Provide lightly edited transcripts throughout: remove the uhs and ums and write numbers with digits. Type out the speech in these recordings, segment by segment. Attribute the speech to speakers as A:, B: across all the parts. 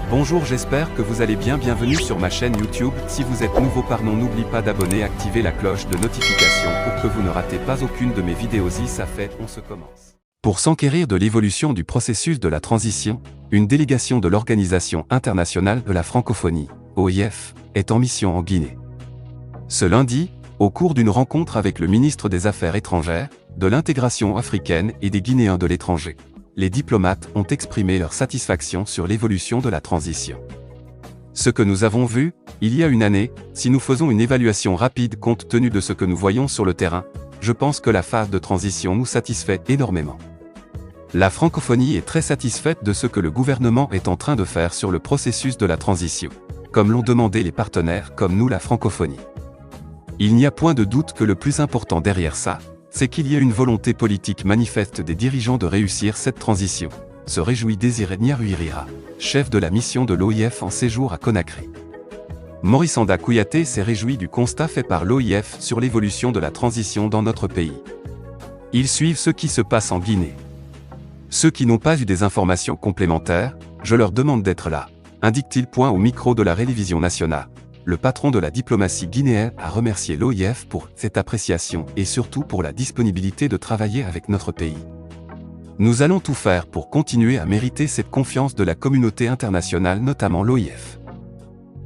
A: Bonjour, j'espère que vous allez bien. Bienvenue sur ma chaîne YouTube. Si vous êtes nouveau, n'oublie pas d'abonner et activer la cloche de notification pour que vous ne ratez pas aucune de mes vidéos. Ça fait, on se commence. Pour s'enquérir de l'évolution du processus de la transition, une délégation de l'Organisation internationale de la francophonie, OIF, est en mission en Guinée. Ce lundi, au cours d'une rencontre avec le ministre des Affaires étrangères, de l'intégration africaine et des Guinéens de l'étranger, les diplomates ont exprimé leur satisfaction sur l'évolution de la transition. Ce que nous avons vu, il y a une année, si nous faisons une évaluation rapide compte tenu de ce que nous voyons sur le terrain, je pense que la phase de transition nous satisfait énormément. La francophonie est très satisfaite de ce que le gouvernement est en train de faire sur le processus de la transition, comme l'ont demandé les partenaires comme nous la francophonie. Il n'y a point de doute que le plus important derrière ça, c'est qu'il y a une volonté politique manifeste des dirigeants de réussir cette transition, se réjouit Désiré Nyaruirira, chef de la mission de l'OIF en séjour à Conakry. Maurice Anda Kouyaté s'est réjoui du constat fait par l'OIF sur l'évolution de la transition dans notre pays. Ils suivent ce qui se passe en Guinée. Ceux qui n'ont pas eu des informations complémentaires, je leur demande d'être là, indique-t-il au micro de la télévision nationale. Le patron de la diplomatie guinéenne a remercié l'OIF pour cette appréciation et surtout pour la disponibilité de travailler avec notre pays. Nous allons tout faire pour continuer à mériter cette confiance de la communauté internationale, notamment l'OIF.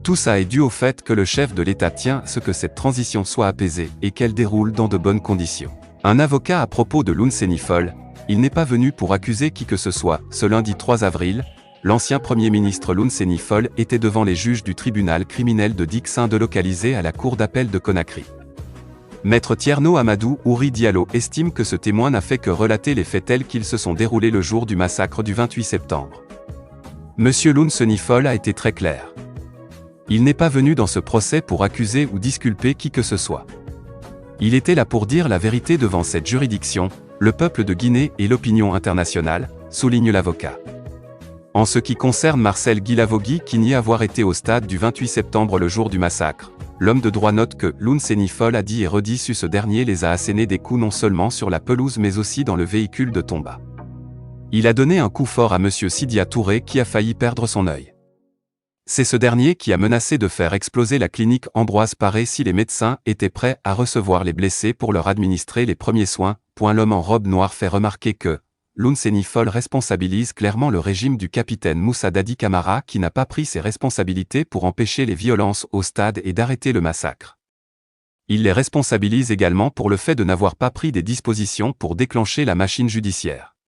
A: Tout ça est dû au fait que le chef de l'État tient à ce que cette transition soit apaisée et qu'elle déroule dans de bonnes conditions. Un avocat à propos de Loun Senifol, il n'est pas venu pour accuser qui que ce soit. Ce lundi 3 avril, l'ancien Premier ministre Loun Senifol était devant les juges du tribunal criminel de Dixinde localisé à la cour d'appel de Conakry. Maître Tierno Amadou Ouri Diallo estime que ce témoin n'a fait que relater les faits tels qu'ils se sont déroulés le jour du massacre du 28 septembre. Monsieur Loun Senifol a été très clair. Il n'est pas venu dans ce procès pour accuser ou disculper qui que ce soit. Il était là pour dire la vérité devant cette juridiction, le peuple de Guinée et l'opinion internationale, souligne l'avocat. En ce qui concerne Marcel Guilavogui qui nie avoir été au stade du 28 septembre le jour du massacre, l'homme de droit note que Loun Senifol a dit et redit ce dernier les a assénés des coups non seulement sur la pelouse mais aussi dans le véhicule de Tomba. Il a donné un coup fort à monsieur Sidia Touré qui a failli perdre son œil. C'est ce dernier qui a menacé de faire exploser la clinique Ambroise Paré si les médecins étaient prêts à recevoir les blessés pour leur administrer les premiers soins. L'homme en robe noire fait remarquer que Loun Senifol responsabilise clairement le régime du capitaine Moussa Dadi Camara qui n'a pas pris ses responsabilités pour empêcher les violences au stade et d'arrêter le massacre. Il les responsabilise également pour le fait de n'avoir pas pris des dispositions pour déclencher la machine judiciaire.